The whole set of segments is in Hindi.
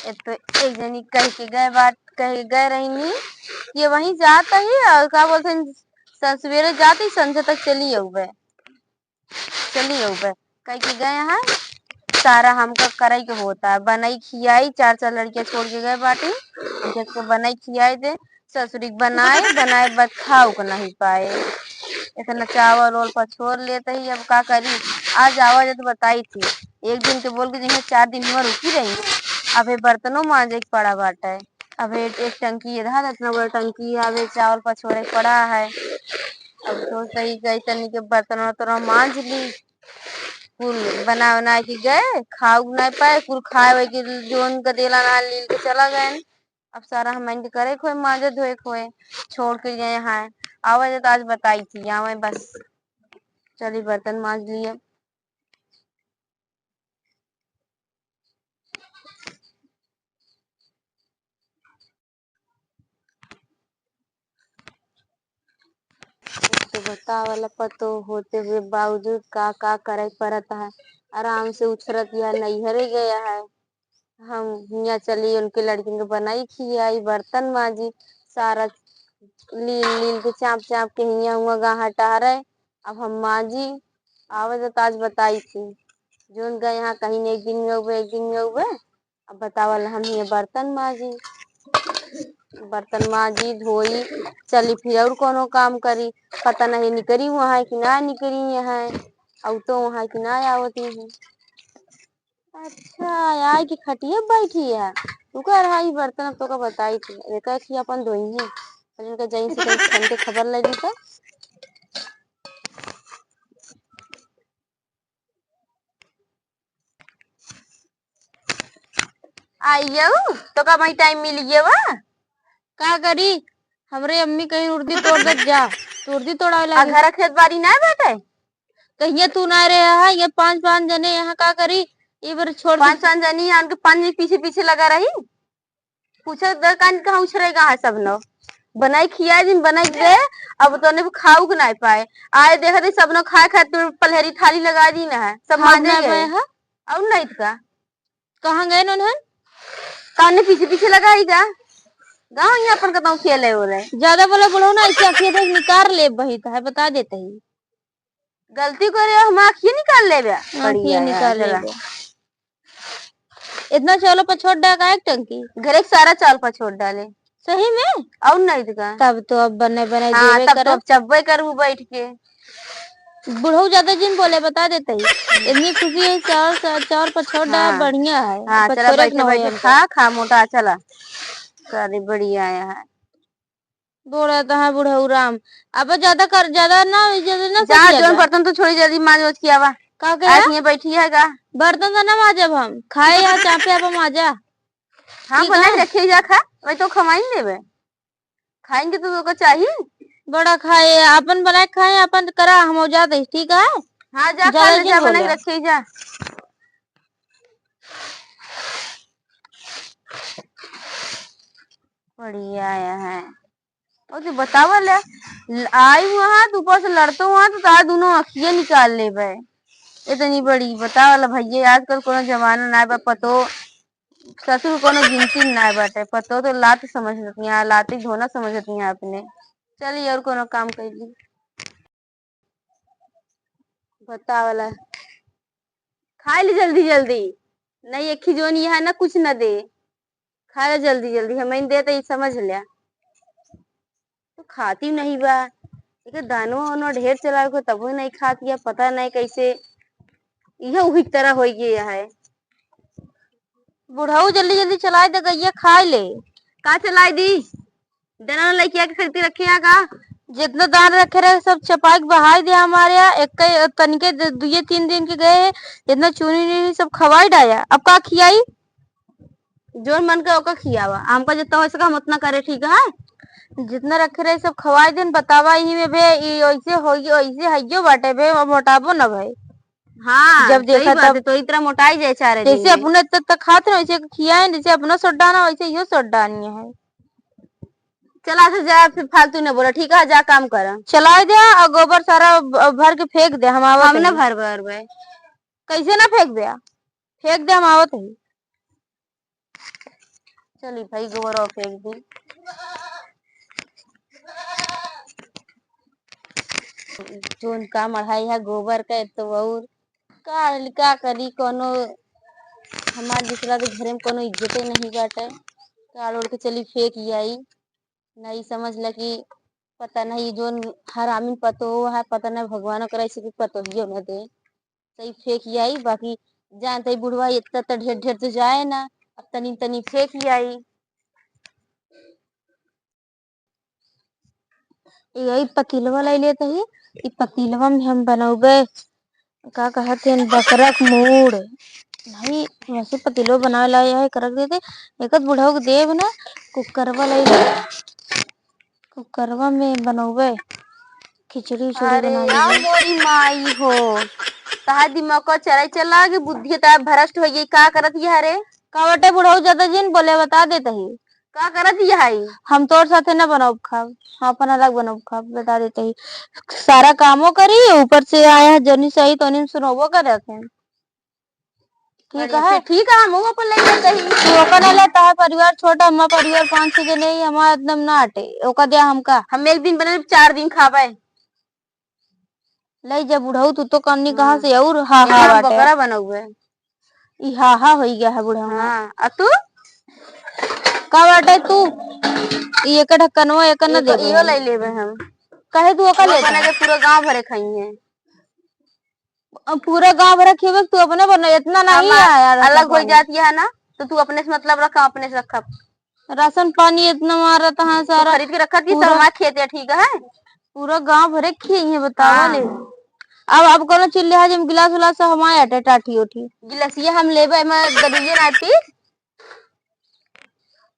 तो एक जनी कह के गए बात कह गए रही ये वहीं जाता ही और क्या बोलते हैं सवेरे जाते ही संध्या तक चली अउबे कह के गए हैं सारा हमका करे के होता है बनाई खियाई चार लड़कियां छोड़ के गए बाटी जिसको बनाई खियाई दे ससुरी बनाए बस खाओ को नहीं पाए इतना चावल ओल पर छोड़ लेते ही अब का करी। आज आवाज तो बताई थी एक दिन के बोल के जिन्हें 4 दिन हुआ रुकी रही अब बर्तनों मांजे के पड़ा बाटा है। अब एक टंकी इधर इतना बड़ा टंकी है अब चावल पर छोड़े पड़ा है। अब तो सही गई तनी के बर्तन वर्तन मांज ली कुल बना के गए खाऊ नहीं पाए कुल खाए कि जोन गदेला ना लील के चला गए। अब सारा हम करे खोए मांजे धोए खोए छोड़ के गए यहाँ आवाज तो आज बताई थी यहाँ बस चली बर्तन मांज लिए। तो बतावला पतो होते हुए बावजूद का करे पड़ता है। आराम से उछरत या नैहरे गया है हम यहाँ चली उनके लड़की को बनाई खियाई बर्तन मांजी सारा लील के चाप के हिया हुआ गा हटा रहे। अब हम मांजी आवाज तो आज बताई थी जोन गए यहाँ कहीं एक दिन में हुए अब बतावल हम ये बर्तन मांजी धोई चली फिर और कोनो काम करी पता नहीं निकरी वहाँ कि ना निकरी यहाँ और तो वहाँ कि ना आवती है। अच्छा यार की खटिया बैठी है तू कह रहा है बर्तन तो का बताई थी एक कि अपन धोई है इनका जहीं से कहीं छन के खबर लगी तो आइयो तो का भाई टाइम मिल गया वा का करी हमरे अम्मी कहीं उर्दी तोड़ दे जा तो उर्दी तोड़ा लगे घर खेत बाड़ी ना बैठे कहीं तू ना रहे है ये 5 जने यहाँ का करी ये बार छोड़ 5 जनी आन के 5 पीछे पीछे लगा रही पूछे दरकान कहाँ उछरेगा है सब नो बनाई खिया दिन बनाई दे अब तो ने खाऊ के नहीं पाए आए देख रही सब नो खाए खाए पलहरी थाली लगा दी ना है सब मांजे गए है और नहीं का कहाँ गए उन्होंने कान पीछे पीछे लगाईगा गाँव यहाँ पर कतौ खेले हो रहे ज्यादा बोले बोलो ना ऐसे अखिए निकाल ले बही है बता देते ही गलती करे हम आखिए निकाल ले आखिए निकाल ले इतना चावल पर छोड़ डाला एक टंकी घर एक सारा चावल पर छोड़ डाले सही में और नहीं दिखा तब तो अब बने देवे कर अब चब्बे करू बैठ के बुढ़ऊ ज्यादा जिन बोले बता देते ही इतनी खुशी है चावल पर छोड़ डाला बढ़िया है। हाँ चला बैठे खा मोटा चला करे बढ़िया है बोला है बुढ़ऊ राम अब ज्यादा ना जा जोन बर्तन तो छोड़ी जल्दी मांज किया वा का ये बैठी है का बर्तन तो ना माजब हम खाए या चापे आप माजा हाँ बना रखे जा खा वही तो खवाई देवे खाएंगे तो चाहिए बड़ा खाए अपन बना खाए अपन करा हम जाते ठीक है। हाँ जा खा ले जा बना रखे जा बढ़िया है और तो बतावा ले आई वहां तो ऊपर से लड़ते वहां तो तार दोनों अखियां निकाल ले बे इतनी बड़ी बतावा भैया आजकल कोनो जमाना ना बा पतो ससुर कोनो गिनती ना बाटे पतो तो लात समझती है लाती धोना समझती है अपने चलिए और कोनो काम कर ली बतावला खा ली जल्दी जल्दी नहीं एक खिजोनी है ना कुछ न दे खा ले जल्दी जल्दी हमें दे तो समझ लिया तो खाती नहीं बा दानो वानो ढेर चला को तब नहीं खाती है पता नहीं कैसे यह उही तरह हो गया है। बुढ़ाऊ जल्दी जल्दी चलाए दे गैया खा ले का चलाई दी दाना लेके खरीदी रखे का जितना दान रखे रहे सब चपाई बहाई दे हमारे यहाँ एक तनिके 2-3 दिन के गए इतना चूनी सब खवाई डाया अब का खियाई जो मन का ओका खियावा हमका जितना हो सका हम उतना करे ठीक है जितना रखे रहे सब खवाई दिन बतावा ही में भे ऐसे होगी ऐसे हइयो बाटे भे मोटाबो न भाई। हाँ जब देखा तब तो इतना मोटाई जाए चारे जैसे अपने तक खाते ना वैसे खियाए जैसे अपना सोडा ना वैसे यो सोडा नहीं है। चला से जा फिर फालतू न बोला ठीक है जा काम कर चला दे और गोबर सारा भर के फेंक दे हम ना भर कैसे ना फेंक दे हम आवत है। चली भाई गोबर और फेंक दी। जोन का मढ़ाई है गोबर का तो और का करी कोनो हमार दूसरा तो घरे में कोनो इज्जते नहीं बाटे। काल ओढ़ के चली फेंक आई। नहीं समझ ल कि पता नहीं जोन हरामिन पतो है पता नहीं भगवान करे से पतो ही न दे सही फेंक आई। बाकी जानते बुढ़वा इतना तो ढेर ढेर तो जाए ना अब तनी तनी फेंक आई। यही पतीलवा ले लेते ही इ पतीलवा में हम बनौबे का कहते हैं बकरक मूड़ नहीं वैसे पतीलो बनावे ला है कर देते एक बुढ़ऊ के देव ना कुकरवा ले ले कुकरवा में बनौबे खिचड़ी उचड़ी अरे बना यार लेबे। मोरी माई हो ताहा दिमाग को चले चला कि बुद्धि ता भ्रष्ट हो गई का करत ये रे। कावटे बुढ़ऊ ज्यादा जिन बोले बता देते ही का करत ये है हम तोर साथे न बनाओ खाब हम अपन अलग बनाओ खाब बता देते ही सारा कामों करी ऊपर से आया है जनी सही तो नहीं सुनोबो करे थे ठीक है। ठीक है हम अपन ले लेते ही। तू ओका न ले ताहा परिवार छोटा हमारा परिवार 5-6 जने ही हमारा एकदम ना हटे ओका दिया हमका हम एक दिन बने 4 दिन खावे ले जा बुढ़ऊ तू तो कन्नी कहाँ से और हा हा हम बाटे बकरा बनौए। ई हा हा हो गया है बुढ़ऊ में हाँ आ तू का बाटे तू ई एक ढक्कनवा एक न देबे इहो ले लेबे हम कहे तू ओका ले बना के पूरा गांव भरे खाइए। पूरा गांव भरा खेबे तू अपने बना इतना नहीं है यार अलग हो जाती है ना तो तू अपने से मतलब रखा अपने से रखा राशन पानी इतना मारा था तो सारा खरीद के रखा थी सब पूरा हमारे खेत है ठीक है। पूरा गांव भरे खिए हैं बतावा हाँ। ले अब कोनो चीज ले जम गिलास उलास से हमारे अटे टाटी उठी गिलसिया हम लेबे मैं दरुये नाटी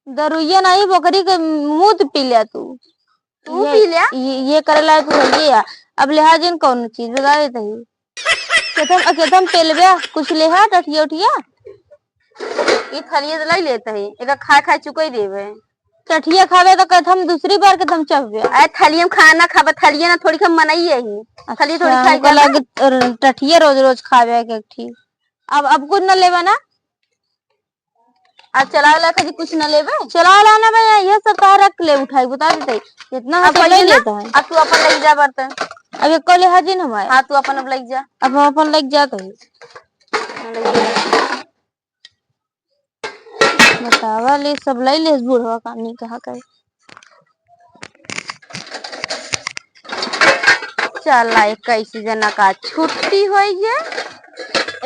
दरुइया नहीं बकरी के मुंह पी लिया तू तू पी लिया ये करे ला तू ये या अब लिहाजन कौन चीज बता देते ही केतम पेलबे कुछ ले है टटिया उठिया ये थलिए तो ले लेते है एक खा खा चुके देवे टटिया खावे तो कहम दूसरी बार केतम चबे अरे थलिए में खाना खाबे थलिए ना थोड़ी हम मनाई है ही थलिए थोड़ी खाई हमको लगे टटिया रोज रोज खावे के ठीक अब कुछ न लेबे ना अब चला ला कभी कुछ न लेबे चला लाना भैया ये सब कहा रख ले उठाई बता देते इतना अब ले लेता है अब तू अपन ले जा बर्तन अब एक ले हाजिर हमारे हाँ तू अपन अब ले जा अब हम अपन लग जाते हैं बतावा ले सब ले ले बूढ़वा कानी कहा करे चला 21 जना का छुट्टी होई है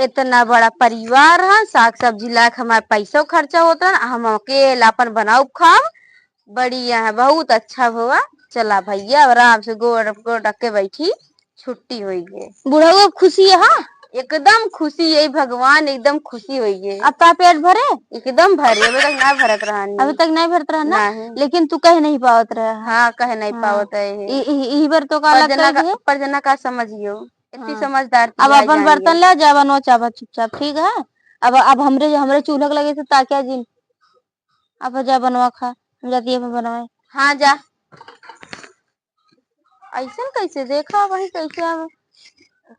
इतना बड़ा परिवार है साग सब्जी लाख हमारे पैसा खर्चा होता है हम अकेला अपन बनाओ खाम बढ़िया है बहुत अच्छा हुआ। चला भैया आराम से गोड़ गोड़ रख के बैठी छुट्टी हुई है बूढ़वा खुशी है हाँ एकदम खुशी है भगवान एकदम खुशी हुई है। अब ता पेट भरे एकदम भरे अभी तक ना भरत रहा अभी तक नहीं भरत रहा ना नहीं। लेकिन तू कह नहीं पावत रहा हाँ कह नहीं पावत है ई बार तो का लग परजना का समझियो इतनी समझदार अब अपन बर्तन ले जा बनो चाबा चुपचाप ठीक है। अब हमरे चूल्हा लगे थे ताकि जिन अब जा बनवा खा हम जाती है बनवाए हाँ जा ऐसा कैसे देखा वही कैसे अब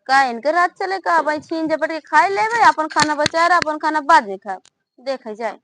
का इनके रात चले का भाई छीन झपट के खाए ले अपन खाना बचा रहा अपन खाना बाद देखा देखे जाए।